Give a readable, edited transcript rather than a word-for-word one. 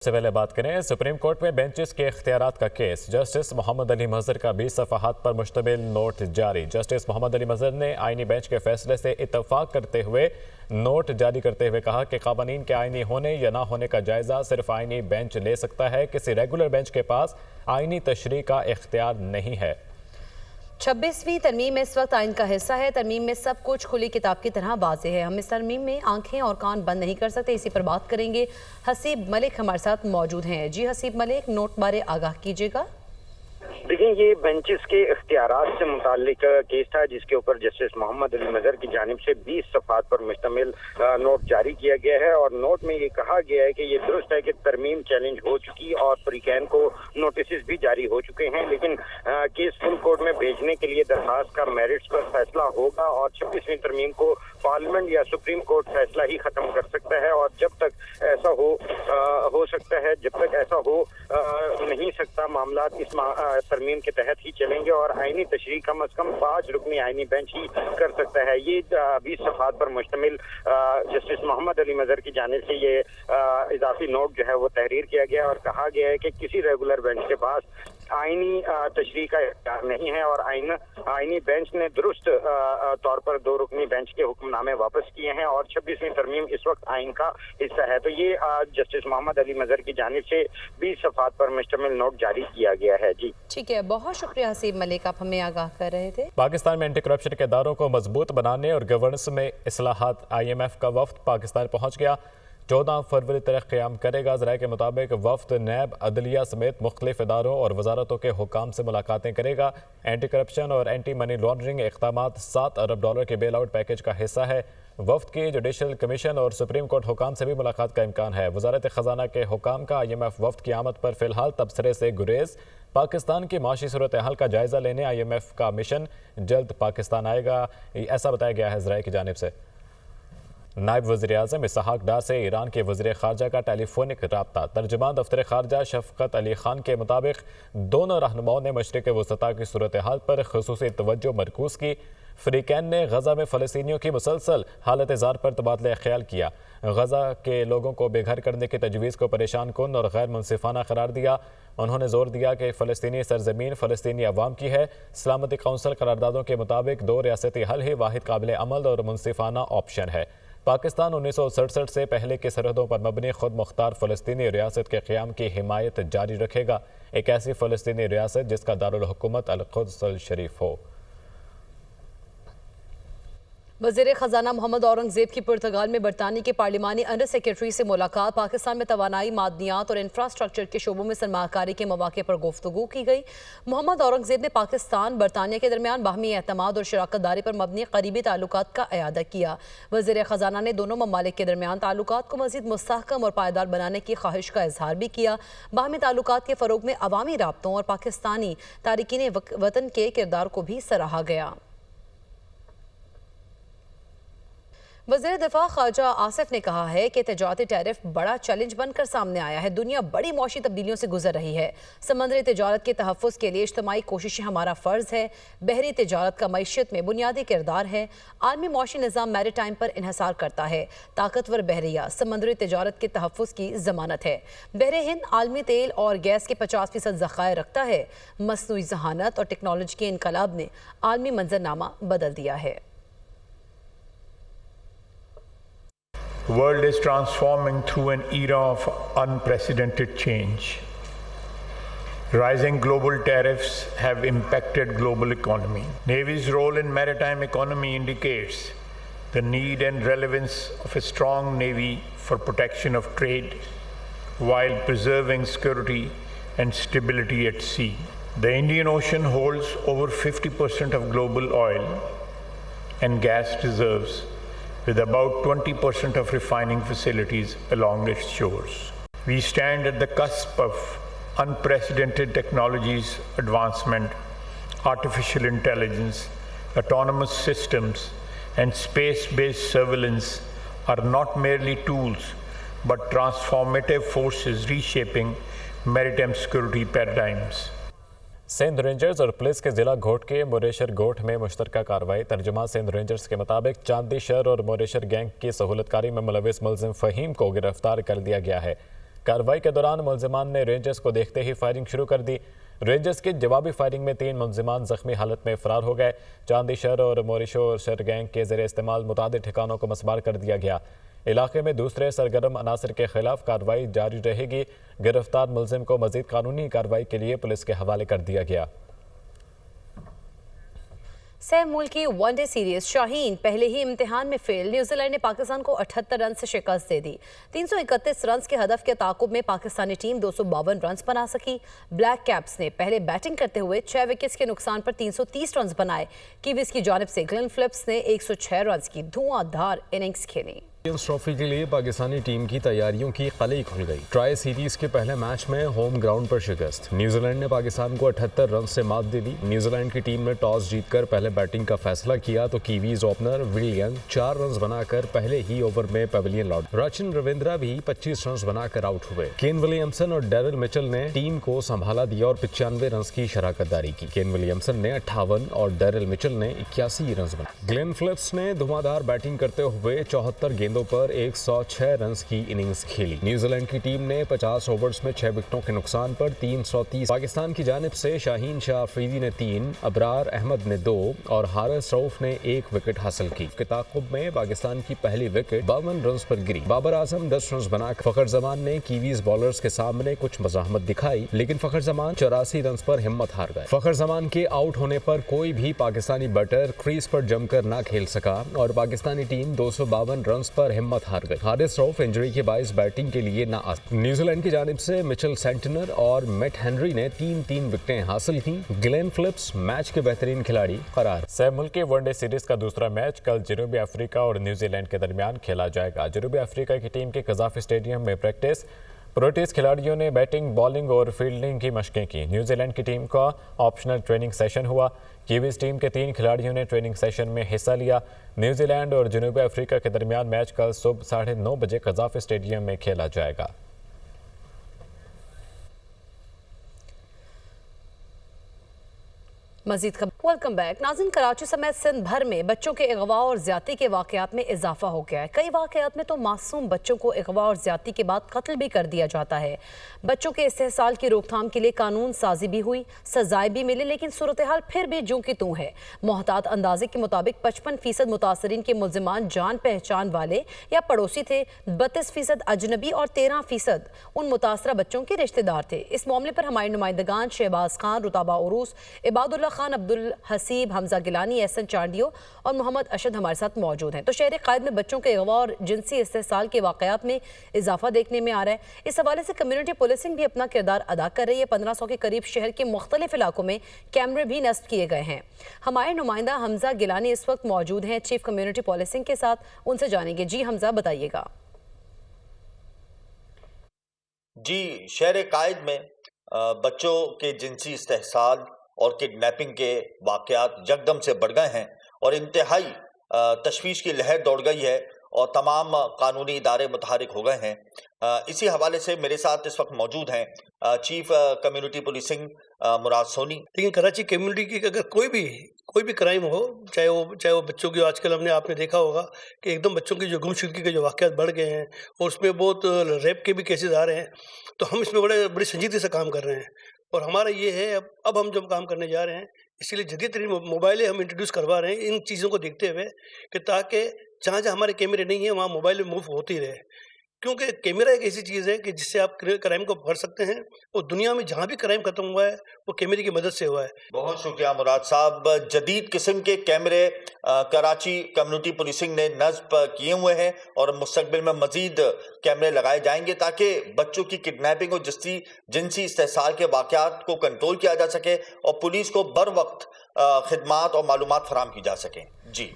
से पहले बात करें सुप्रीम कोर्ट में बेंचेस के इख्तियारात का केस। जस्टिस मोहम्मद अली मजहर का 20 सफ़हात पर मुश्तमिल नोट जारी। जस्टिस मोहम्मद अली मजहर ने आईनी बेंच के फैसले से इत्तफाक करते हुए नोट जारी करते हुए कहा कि कानून के आईनी होने या ना होने का जायजा सिर्फ आईनी बेंच ले सकता है। किसी रेगुलर बेंच के पास आईनी तशरीह का इख्तियार नहीं है। 26वीं तरमीम इस वक्त आइन का हिस्सा है। तरमीम में सब कुछ खुली किताब की तरह वाज़ेह है। हम इस तरमीम में आंखें और कान बंद नहीं कर सकते। इसी पर बात करेंगे। हसीब मलिक हमारे साथ मौजूद हैं। जी हसीब मलिक, नोट बारे आगाह कीजिएगा। देखिए, ये बेंचेस के इख्तियारात से मुताल्लिक केस था जिसके ऊपर जस्टिस मोहम्मद अली मजहर की जानिब से 20 सफ़हात पर मुश्तमिल नोट जारी किया गया है। और नोट में ये कहा गया है कि ये दुरुस्त है कि तरमीम चैलेंज हो चुकी और फ्रीकैन को नोटिस भी जारी हो चुके हैं, लेकिन केस फुल कोर्ट में भेजने के लिए दरखास्त का मेरिट्स पर फैसला होगा और 26वीं तरमीम को पार्लियामेंट या सुप्रीम कोर्ट फैसला ही खत्म कर सकता है। और जब तक ऐसा हो सकता है, जब तक ऐसा हो नहीं सकता, मामला इस तरमीम के तहत ही चलेंगे और आईनी तशरीह कम अज कम 5 रुकनी आईनी बेंच ही कर सकता है। ये 20 सफ़हात पर मुश्तमिल जस्टिस मोहम्मद अली मजहर की जानिब से ये इजाफी नोट जो है वो तहरीर किया गया और कहा गया है कि किसी रेगुलर बेंच के पास आईनी तशरीह का इख्तियार नहीं है और आईनी बेंच ने दुरुस्त तौर पर 2 रुकनी बेंच के हुक्मनामे वापस किए हैं और 26वीं तरमीम इस वक्त आइन का हिस्सा है। तो ये जस्टिस मोहम्मद अली मजहर की जानिब से 20 सफ़हात पर मुश्तमिल नोट जारी किया गया है। जी ठीक है, बहुत शुक्रिया हसीब मलिक, आप हमें आगाह कर रहे थे। पाकिस्तान में एंटी करप्शन के इदारों को मजबूत बनाने और गवर्नेंस में इस्लाहात IMF का वफ्द पाकिस्तान पहुंच गया। 14 फरवरी तक क़याम करेगा। ज़राए के मुताबिक वफ्द नैब, अदलिया समेत मुख्तलिफ इदारों और वजारतों के हुकाम से मुलाकातें करेगा। एंटी करप्शन और एंटी मनी लॉन्ड्रिंग इक़दामात $7 अरब के बेल आउट पैकेज का हिस्सा है। वफ्द की जुडिशल कमीशन और सुप्रीम कोर्ट हुकाम से भी मुलाकात का इम्कान है। वजारत ख़जाना के हुकाम का IMF वफ्द की आमद पर फिलहाल तबसरे से गुरेज। पाकिस्तान की माशी सूरत हाल का जायजा लेने IMF का मिशन जल्द पाकिस्तान आएगा, ऐसा बताया गया है ज़राए की जानिब से। नायब वज़ीर आज़म इसहाक डार से ईरान के वज़ीर ख़ारजा का टेलीफोनिक रब्ता। तर्जुमान दफ्तर ख़ारजा शफ़क़त अली ख़ान के मुताबिक दोनों रहनुमाओं ने मशरिक़ वसता की सूरत हाल पर ख़ुसूसी तवज्जो मरकूज़ की। फ्रीकैन ने गज़ा में फ़लस्तीनियों की मुसलसल हालत ज़ार पर तबादला ख्याल किया। गज़ा के लोगों को बेघर करने की तजवीज़ को परेशान कुन और गैर मुनसिफाना करार दिया। उन्होंने जोर दिया कि फ़लस्तीनी सरजमीन फ़लस्तीनी अवाम की है। सलामती कौंसिल करारदादों के मुताबिक 2 रियासती हल ही वाहिद काबिल अमल और मुनसिफाना ऑप्शन है। पाकिस्तान 1967 से पहले की सरहदों पर मबनी खुद मुख्तार फ़लस्तीनी रियासत के क़याम की हिमायत जारी रखेगा। एक ऐसी फ़लस्तीनी रियासत जिसका दारुल हुकूमत अल-कुद्स अल शरीफ हो। वज़ीर ख़जाना मोहम्मद औरंगज़ेब की पुर्तगाल में बरतानी के पार्लिमानी अंडर सेक्रेटरी से मुलाकात। पाकिस्तान में तवानाई, मादनियात और इंफ्रास्ट्रक्चर के शोबों में सरमाकारी के मौक़े पर गुफ्तगू की गई। मोहम्मद औरंगज़ेब ने पाकिस्तान बरतानिया के दरमियान बाहमी एतमाद और शराकत दारी पर मबनी करीबी ताल्लुकात का अयादा किया। वज़ीर ख़जाना ने दोनों ममालिक के दरमियान ताल्लुकात को मज़ीद मुस्तहकम और पायदार बनाने की ख्वाहिश का इजहार भी किया। बाहमी ताल्लुकात के फ़रोग़ में अवामी राब्तों और पाकिस्तानी तारिकीन वतन के किरदार को भी सराहा गया। वज़ीर दिफा ख़ारजा आसिफ ने कहा है कि तिजारती टैरिफ बड़ा चैलेंज बनकर सामने आया है। दुनिया बड़ी मौशी तब्दीलियों से गुजर रही है। समंदरी तिजारत के तहफ़्फ़ुज़ के लिए इज्तिमाई कोशिशें हमारा फ़र्ज़ है। बहरी तिजारत का मईशत में बुनियादी किरदार है। आलमी मौशी निज़ाम मैरीटाइम पर इन्हसार करता है। ताकतवर बहरिया समंदरी तिजारत के तहफ़्फ़ुज़ की ज़मानत है। बहरे हिंद आलमी तेल और गैस के 50% ज़ख़ायर रखता है। मसनूई ज़हानत और टेक्नोलॉजी के इनकलाब ने आलमी मंजरनामा बदल दिया है। The world is transforming through an era of unprecedented change. Rising global tariffs have impacted global economy. Navy's role in maritime economy indicates the need and relevance of a strong navy for protection of trade while preserving security and stability at sea. The Indian Ocean holds over 50% of global oil and gas reserves, with about 20% of refining facilities along its shores. We stand at the cusp of unprecedented technologies advancement. Artificial intelligence, autonomous systems, and space-based surveillance are not merely tools, but transformative forces reshaping maritime security paradigms. Sindh rangers और police के ज़िला घोट के मोरेशर गोठ में मुश्तरका कार्रवाई। तर्जुमा Sindh rangers के मुताबिक चांदी शहर और मोरेशर गैंग की सहूलतकारी में मुलविस मुलजिम फ़हीम को गिरफ्तार कर लिया गया है। कार्रवाई के दौरान मुलजिमान ने रेंजर्स को देखते ही फायरिंग शुरू कर दी। रेंजर्स की जवाबी फायरिंग में 3 मुलजिमान जख्मी हालत में फरार हो गए। चांदी शहर और मोरिशो शहर गैंग के ज़रिए इस्तेमाल मुतादिद ठिकानों को मसमार कर दिया गया। इलाके में दूसरे सरगर्म अनासर के खिलाफ कार्रवाई जारी रहेगी। गिरफ्तार मुलजिम को मजीद कानूनी कार्रवाई के लिए पुलिस के हवाले कर दिया गया। सह मुल्की वनडे सीरीज शाहीन पहले ही इम्तिहान में फेल। न्यूजीलैंड ने पाकिस्तान को 78 रन से शिकस्त दे दी। 331 रन के हदफ के ताकुब में पाकिस्तानी टीम 252 रन बना सकी। ब्लैक कैप्स ने पहले बैटिंग करते हुए 6 विकेट्स के नुकसान पर 330 रन बनाए। कीवीज की जानिब से ग्लेन फिलिप्स ने 106 रन की धुआंधार इनिंग्स खेली। ट्रॉफी के लिए पाकिस्तानी टीम की तैयारियों की कली खुल गई। ट्राई सीरीज के पहले मैच में होम ग्राउंड पर शिकस्त। न्यूजीलैंड ने पाकिस्तान को 78 रन से मात दे दी। न्यूजीलैंड की टीम ने टॉस जीतकर पहले बैटिंग का फैसला किया तो Kiwis opener will young 4 run बनाकर पहले ही ओवर में पवेलियन लौट। रचिन रविंद्रा भी 25 रन बनाकर आउट हुए। केन विलियमसन और डैरिल मिचेल ने टीम को संभाला दिया और 95 रन की शराकतदारी की। केन विलियमसन ने 58 और डैरिल मिचेल ने 81 रन बनाए। ग्लेन फिलिप्स ने धुआंधार बैटिंग करते हुए 74 गेंदों पर 106 रन की इनिंग्स खेली। न्यूजीलैंड की टीम ने 50 ओवर्स में 6 विकेटों के नुकसान पर 330। पाकिस्तान की जानिब से शाहीन शाह अफरीदी ने 3, अबरार अहमद ने 2 और हारिस रऊफ ने 1 विकेट हासिल की। किताकुब में पाकिस्तान की पहली विकेट 52 रन पर गिरी। बाबर आजम 10 रन बनाकर फखर जमान ने कीवीज बॉलर्स के सामने कुछ मज़ाहमत दिखाई, लेकिन फखर जमान 84 रन पर हिम्मत हार गए। फखर जमान के आउट होने पर कोई भी पाकिस्तानी बैटर क्रीज पर जमकर ना खेल सका और पाकिस्तानी टीम 252 रन पर हिम्मत हार गई। हारिस रऊफ इंजरी के बायस बैटिंग के लिए ना आ। न्यूजीलैंड की जानिब से मिचेल सेंटनर और मैट हेनरी ने 3-3 विकेटें हासिल की। ग्लेन फिलिप्स मैच के बेहतरीन खिलाड़ी करार। सह मुल्की वनडे सीरीज का दूसरा मैच कल जनूबी अफ्रीका और न्यूजीलैंड के दरमियान खेला जाएगा। जनूबी अफ्रीका की टीम के कज़ाफी स्टेडियम में प्रैक्टिस। प्रोटीज खिलाड़ियों ने बैटिंग, बॉलिंग और फील्डिंग की मशकें की। न्यूजीलैंड की टीम का ऑप्शनल ट्रेनिंग सेशन हुआ। कीवीज टीम के 3 खिलाड़ियों ने ट्रेनिंग सेशन में हिस्सा लिया। न्यूजीलैंड और जनूबी अफ्रीका के दरमियान मैच कल सुबह 9:30 बजे कज़ाफी स्टेडियम में खेला जाएगा। मजीद खबर। वेलकम बैक नाज़रीन। कराची समेत सिंध भर में बच्चों के अगवा और ज्यादती के वाकयात में इजाफा हो गया है। कई वाकयात में तो मासूम बच्चों को अगवा और ज्यादती के बाद कत्ल भी कर दिया जाता है। बच्चों के इस्तेहसाल की रोकथाम के लिए कानून साजी भी हुई, सजाएं भी मिली, लेकिन सूरत हाल फिर भी जूं की तूं है। मोहतात अंदाजे के मुताबिक 55% मुतासरीन के मुलजिमान जान पहचान वाले या पड़ोसी थे। 32% अजनबी और 13% उन मुतासरा बच्चों के रिश्तेदार थे। इस मामले पर हमारे नुमाइंदगान शहबाज खान, रुताबा उरूस, इबादुल्ला खान, अब्दुल हसीब, हमजा गिलानी, एहसन चांडियो और मोहम्मद अशद हमारे साथ मौजूद हैं। तो शहर कायद में बच्चों के अगवा और जिनसी इस्तेहसाल के वाकयात में इजाफा देखने में आ रहा है। इस हवाले से कम्युनिटी पुलिसिंग भी अपना किरदार अदा कर रही है। 1500 के करीब शहर के मुख्तलिफ इलाकों में कैमरे भी नस्ब किए गए हैं। हमारे नुमाइंदा हमजा गिलानी इस वक्त मौजूद हैं चीफ कम्युनिटी पुलिसिंग के साथ, उनसे जानेंगे। जी हमजा, बताइएगा। जी, शहर कायद में बच्चों के जिनसी इस्तेहसाल और किडनैपिंग के वाक़यात यकदम से बढ़ गए हैं और इंतहाई तशवीश की लहर दौड़ गई है और तमाम कानूनी इदारे मुतहरिक हो गए हैं। इसी हवाले से मेरे साथ इस वक्त मौजूद हैं चीफ कम्युनिटी पुलिसिंग मुराद सोनी। लेकिन कराची कम्युनिटी की अगर कोई भी क्राइम हो, चाहे वो बच्चों की, आजकल आपने देखा होगा कि एकदम बच्चों की जो गुमशुदगी के जो वाक़यात बढ़ गए हैं और उसमें बहुत रेप के भी केसेस आ रहे हैं, तो हम इसमें बड़ी संजीदगी से काम कर रहे हैं। और हमारा ये है, अब हम जब काम करने जा रहे हैं, इसीलिए जदीद तरीन मोबाइलें हम इंट्रोड्यूस करवा रहे हैं इन चीज़ों को देखते हुए कि ताकि जहाँ जहाँ हमारे कैमरे नहीं है वहाँ मोबाइल मूव होती रहे। क्योंकि कैमरा एक ऐसी चीज़ है कि जिससे आप क्राइम को पकड़ सकते हैं और दुनिया में जहाँ भी क्राइम खत्म हुआ है वो कैमरे की मदद से हुआ है। बहुत शुक्रिया मुराद साहब। जदीद किस्म के कैमरे कराची कम्युनिटी पुलिसिंग ने नस्ब किए हुए हैं और मुस्तकबिल में मजीद कैमरे लगाए जाएंगे ताकि बच्चों की किडनैपिंग और जिनसी इस्तेहसाल के वाक़यात को कंट्रोल किया जा सके और पुलिस को बर वक्त खिदमात और मालूमात फराहम की जा सकें। जी।